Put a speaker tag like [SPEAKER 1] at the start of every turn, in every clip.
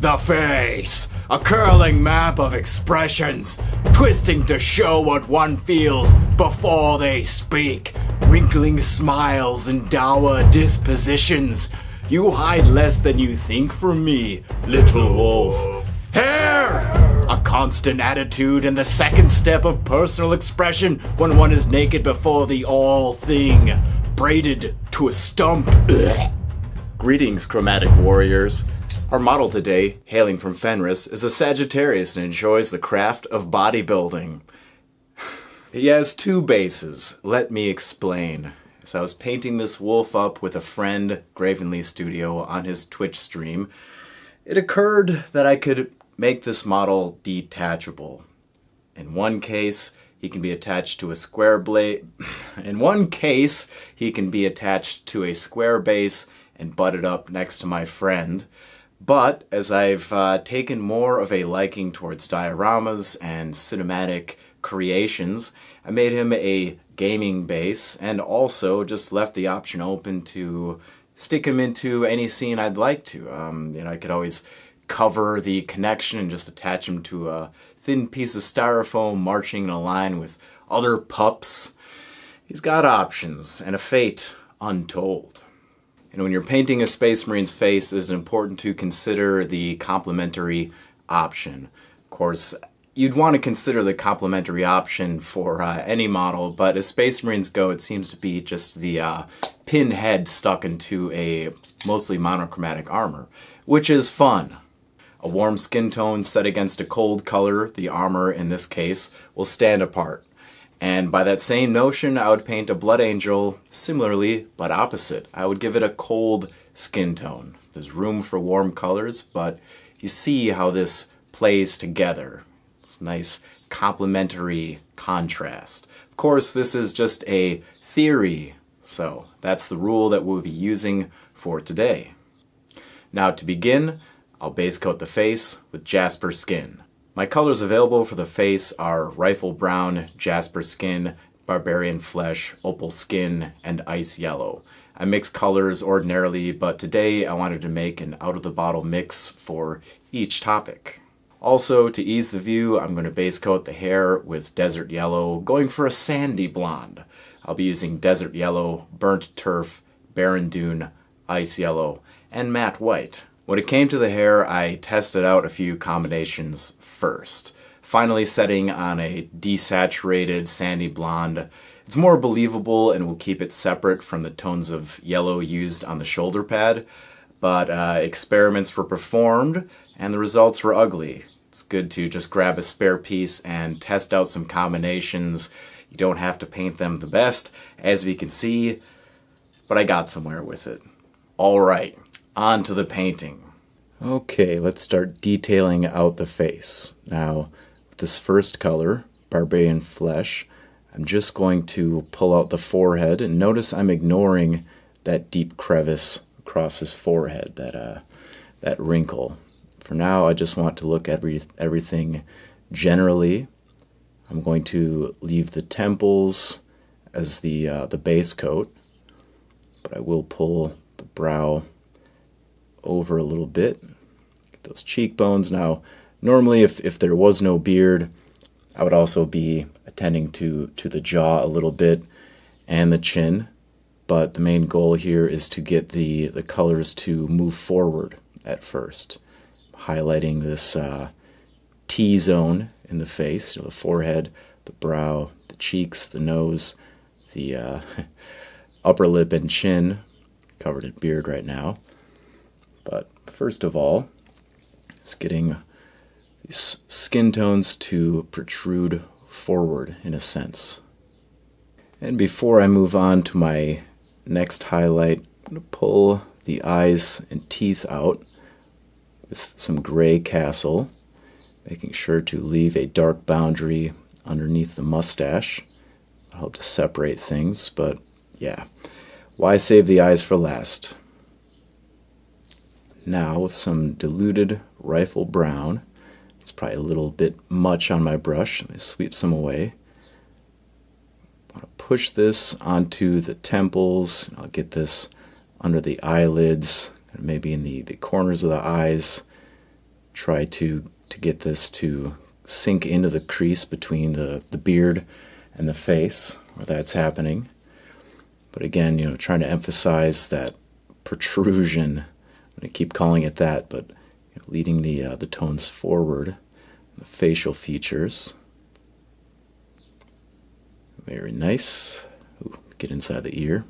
[SPEAKER 1] The face, a curling map of expressions, twisting to show what one feels before they speak. Wrinkling smiles and dour dispositions. You hide less than you think from me, little wolf. Hair! A constant attitude and the second step of personal expression when one is naked before the all thing. Braided to a stump. Greetings, chromatic warriors. Our model today, hailing from Fenris, is a Sagittarius and enjoys the craft of bodybuilding. He has two bases. Let me explain. As I was painting this wolf up with a friend, Gravenly Studio, on his Twitch stream, it occurred that I could make this model detachable. In one case, he can be attached to a square blade. In one case, he can be attached to a square base and butted up next to my friend. But as I've taken more of a liking towards dioramas and cinematic creations, I made him a gaming base and also just left the option open to stick him into any scene I'd like to. I could always cover the connection and just attach him to a thin piece of styrofoam marching in a line with other pups. He's got options and a fate untold. And when you're painting a Space Marine's face, it's important to consider the complementary option. Of course, you'd want to consider the complementary option for any model, but as Space Marines go, it seems to be just the pinhead stuck into a mostly monochromatic armor, which is fun. A warm skin tone set against a cold color, the armor in this case, will stand apart. And by that same notion, I would paint a Blood Angel similarly, but opposite. I would give it a cold skin tone. There's room for warm colors, but you see how this plays together. It's nice complementary contrast. Of course, this is just a theory, so that's the rule that we'll be using for today. Now to begin, I'll base coat the face with Jasper skin. My colors available for the face are Rifle Brown, Jasper skin, Barbarian flesh, Opal skin, and Ice yellow. I mix colors ordinarily, but today I wanted to make an out-of-the-bottle mix for each topic. Also, to ease the view, I'm going to base coat the hair with Desert Yellow, going for a sandy blonde. I'll be using Desert Yellow, Burnt Turf, Barren Dune, Ice Yellow, and Matte White. When it came to the hair, I tested out a few combinations first, finally settling on a desaturated sandy blonde. It's more believable and will keep it separate from the tones of yellow used on the shoulder pad, but experiments were performed and the results were ugly. It's good to just grab a spare piece and test out some combinations. You don't have to paint them the best, as we can see, but I got somewhere with it. All right. On to the painting. Okay, let's start detailing out the face. Now, with this first color, Barbarian Flesh, I'm just going to pull out the forehead, and notice I'm ignoring that deep crevice across his forehead, that wrinkle. For now, I just want to look at everything generally. I'm going to leave the temples as the base coat, but I will pull the brow over a little bit. Get those cheekbones. Now, normally if there was no beard, I would also be attending to the jaw a little bit and the chin, but the main goal here is to get the colors to move forward at first. Highlighting this T-zone in the face, the forehead, the brow, the cheeks, the nose, the upper lip and chin, covered in beard right now. But first of all, just getting these skin tones to protrude forward in a sense. And before I move on to my next highlight, I'm going to pull the eyes and teeth out with some gray castle, making sure to leave a dark boundary underneath the mustache. It'll help to separate things, but yeah, why save the eyes for last? Now with some diluted Rifle Brown, it's probably a little bit much on my brush. Let me sweep some away. I want to push this onto the temples. I'll get this under the eyelids, maybe in the corners of the eyes, try to get this to sink into the crease between the beard and the face where that's happening. But again, trying to emphasize that protrusion. I'm going to keep calling it that, but leading the tones forward, the facial features. Very nice. Ooh, get inside the ear.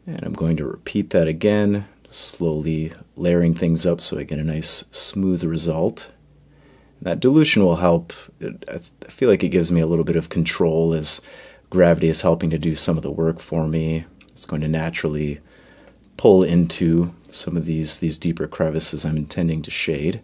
[SPEAKER 1] And I'm going to repeat that again, slowly layering things up so I get a nice smooth result. That dilution will help. I feel like it gives me a little bit of control as gravity is helping to do some of the work for me. It's going to naturally pull into some of these deeper crevices I'm intending to shade.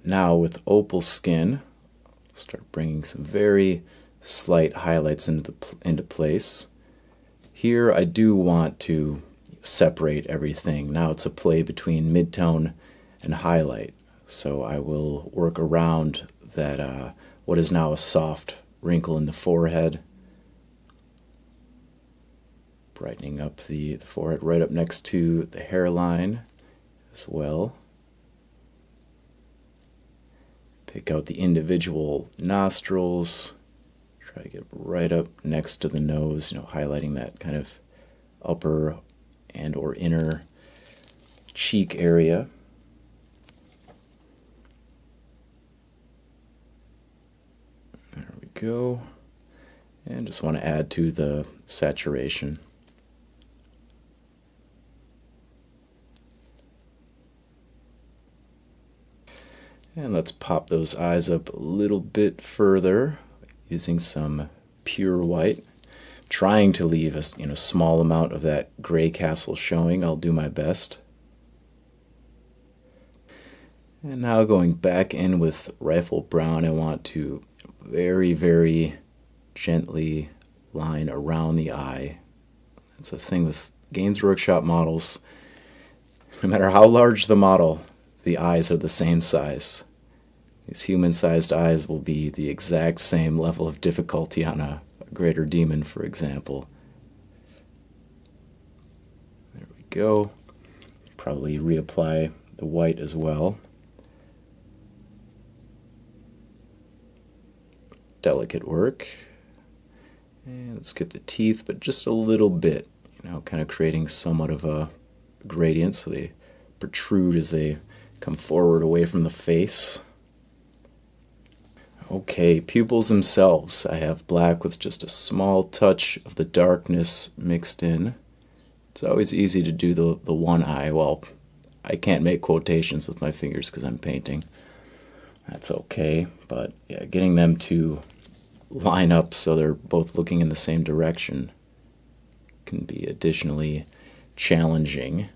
[SPEAKER 1] Now with Opal skin, I'll start bringing some very slight highlights into place. Here I do want to separate everything. Now it's a play between midtone and highlight. So I will work around that what is now a soft wrinkle in the forehead. Brightening up the forehead right up next to the hairline as well. Pick out the individual nostrils. Try to get right up next to the nose, highlighting that kind of upper and or inner cheek area. There we go. And just want to add to the saturation. And let's pop those eyes up a little bit further using some pure white. Trying to leave a small amount of that gray castle showing. I'll do my best. And now going back in with rifle brown, I want to very, very gently line around the eye. That's the thing with Games Workshop models. No matter how large the model, the eyes are the same size. These human-sized eyes will be the exact same level of difficulty on a greater demon, for example. There we go. Probably reapply the white as well. Delicate work. And let's get the teeth, but just a little bit, kind of creating somewhat of a gradient so they protrude as they come forward away from the face. Okay, pupils themselves. I have black with just a small touch of the darkness mixed in. It's always easy to do the one eye. Well, I can't make quotations with my fingers because I'm painting. That's okay, but yeah, getting them to line up so they're both looking in the same direction can be additionally challenging.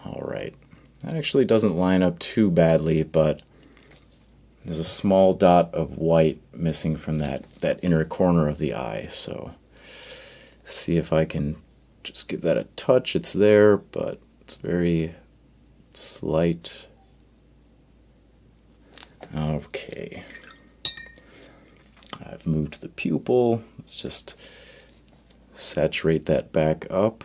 [SPEAKER 1] All right, that actually doesn't line up too badly, but there's a small dot of white missing from that inner corner of the eye, so see if I can just give that a touch. It's there, but it's very slight. Okay. I've moved the pupil. Let's just saturate that back up.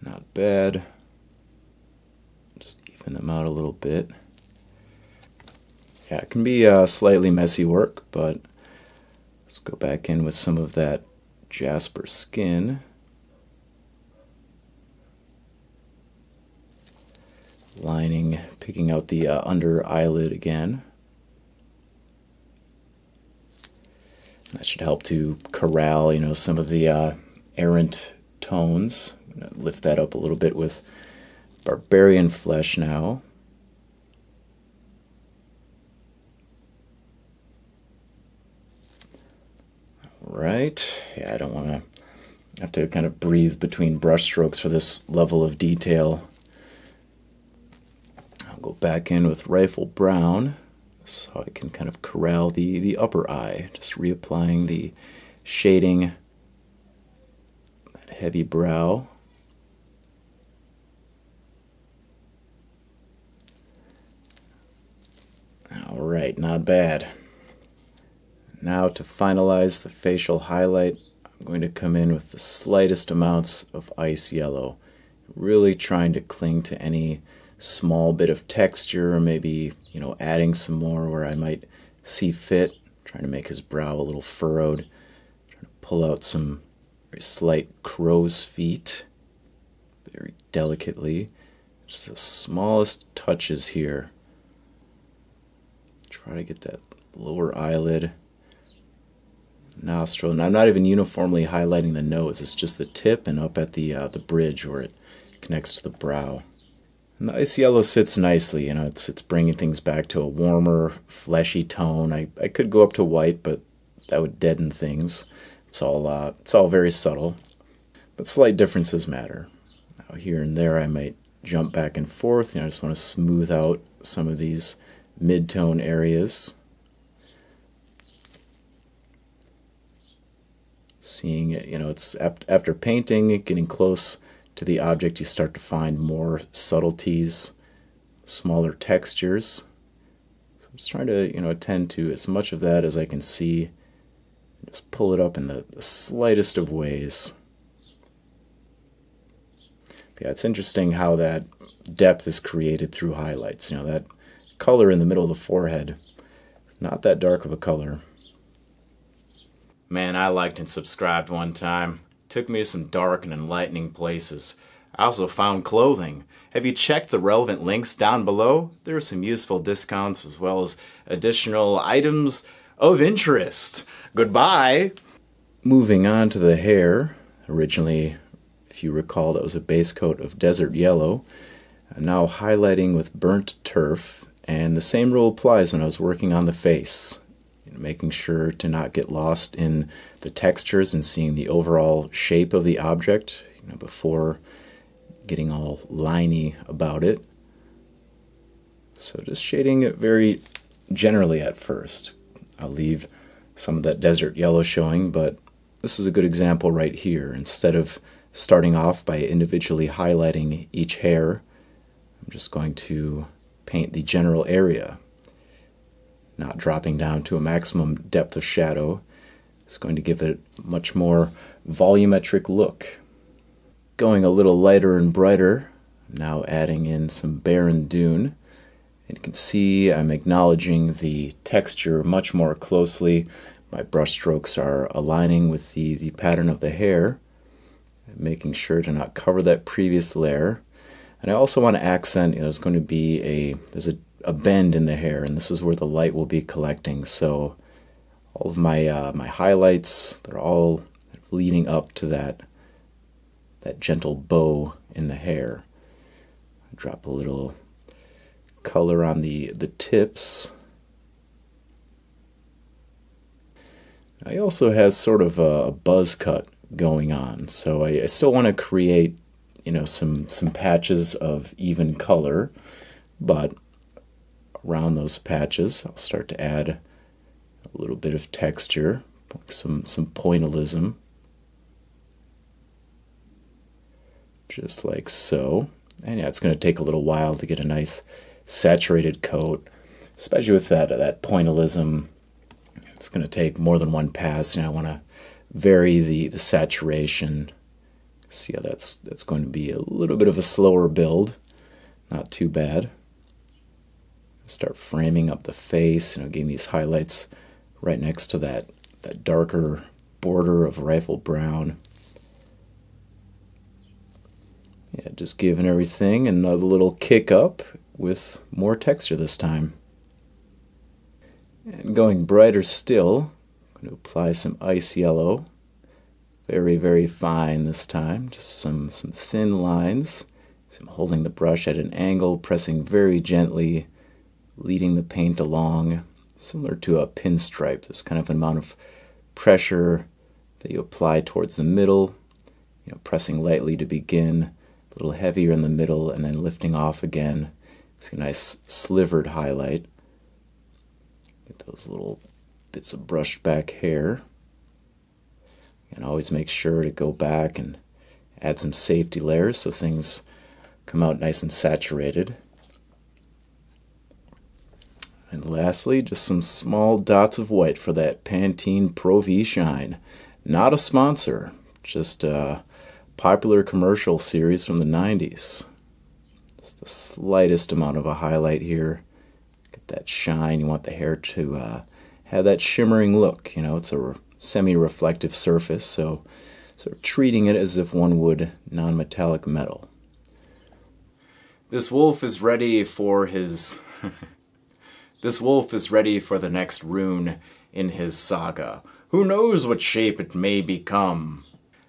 [SPEAKER 1] Not bad. Just even them out a little bit. Yeah, it can be slightly messy work, but let's go back in with some of that Jasper skin. Lining, picking out the under eyelid again. That should help to corral, some of the errant tones. Lift that up a little bit with Barbarian flesh now. All right. Yeah, I don't want to have to kind of breathe between brush strokes for this level of detail. I'll go back in with rifle brown so I can kind of corral the upper eye, just reapplying the shading, that heavy brow. Alright, not bad. Now to finalize the facial highlight, I'm going to come in with the slightest amounts of ice yellow, really trying to cling to any small bit of texture, or maybe, adding some more where I might see fit, trying to make his brow a little furrowed, trying to pull out some very slight crow's feet, very delicately, just the smallest touches here. Try to get that lower eyelid, nostril, and I'm not even uniformly highlighting the nose, it's just the tip and up at the bridge where it connects to the brow. And the ice yellow sits nicely, it's bringing things back to a warmer, fleshy tone. I could go up to white, but that would deaden things. It's all very subtle, but slight differences matter. Now here and there I might jump back and forth, I just want to smooth out some of these mid-tone areas. Seeing it, it's after painting, getting close to the object, you start to find more subtleties, smaller textures. So I'm just trying to, attend to as much of that as I can see. Just pull it up in the slightest of ways. Yeah, it's interesting how that depth is created through highlights. That color in the middle of the forehead, not that dark of a color. Man, I liked and subscribed one time. Took me to some dark and enlightening places. I also found clothing. Have you checked the relevant links down below? There are some useful discounts as well as additional items of interest. Goodbye! Moving on to the hair. Originally, if you recall, that was a base coat of desert yellow. I'm now highlighting with burnt turf, and the same rule applies when I was working on the face. Making sure to not get lost in the textures and seeing the overall shape of the object, before getting all liney about it. So just shading it very generally at first. I'll leave some of that desert yellow showing, but this is a good example right here. Instead of starting off by individually highlighting each hair, I'm just going to paint the general area. Not dropping down to a maximum depth of shadow. It's going to give it a much more volumetric look. Going a little lighter and brighter, I'm now adding in some Barren Dune. And you can see I'm acknowledging the texture much more closely. My brush strokes are aligning with the pattern of the hair, making sure to not cover that previous layer. And I also want to accent, there's going to be there's a bend in the hair, and this is where the light will be collecting. So all of my my highlights, they're all leading up to that gentle bow in the hair. Drop a little color on the tips. Now he also has sort of a buzz cut going on, so I still want to create some patches of even color, but around those patches, I'll start to add a little bit of texture, some pointillism, just like so. And yeah, it's going to take a little while to get a nice saturated coat, especially with that pointillism. It's going to take more than one pass. I want to vary the saturation. See how that's going to be a little bit of a slower build, not too bad. Start framing up the face, getting these highlights right next to that darker border of rifle brown. Yeah, just giving everything another little kick up with more texture this time. And going brighter still, I'm going to apply some ice yellow. Very, very fine this time. Just some thin lines. So I'm holding the brush at an angle, pressing very gently, leading the paint along, similar to a pinstripe. There's kind of an amount of pressure that you apply towards the middle, pressing lightly to begin, a little heavier in the middle, and then lifting off again. It's a nice slivered highlight. Get those little bits of brushed back hair. And always make sure to go back and add some safety layers so things come out nice and saturated.
[SPEAKER 2] And lastly, just some small dots of white for that Pantene Pro V shine. Not a sponsor, just a popular commercial series from the 90s. Just the slightest amount of a highlight here. Get that shine. You want the hair to have that shimmering look. You know, it's a semi-reflective surface, so sort of treating it as if one would non-metallic metal.
[SPEAKER 1] This wolf is ready for his... This wolf is ready for the next rune in his saga. Who knows what shape it may become?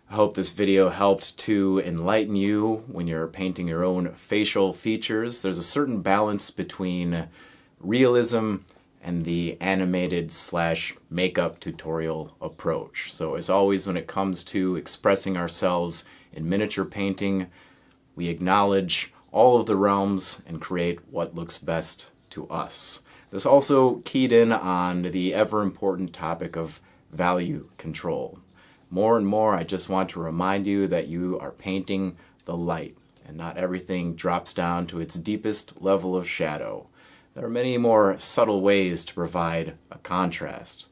[SPEAKER 1] I hope this video helped to enlighten you when you're painting your own facial features. There's a certain balance between realism and the animated / makeup tutorial approach. So as always, when it comes to expressing ourselves in miniature painting, we acknowledge all of the realms and create what looks best to us. This also keyed in on the ever-important topic of value control. More and more, I just want to remind you that you are painting the light, and not everything drops down to its deepest level of shadow. There are many more subtle ways to provide a contrast.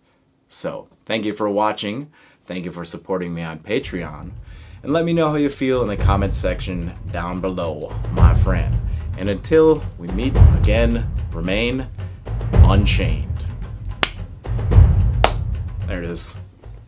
[SPEAKER 1] So, thank you for watching, thank you for supporting me on Patreon, and let me know how you feel in the comment section down below, my friend. And until we meet again, remain unchained. There it is.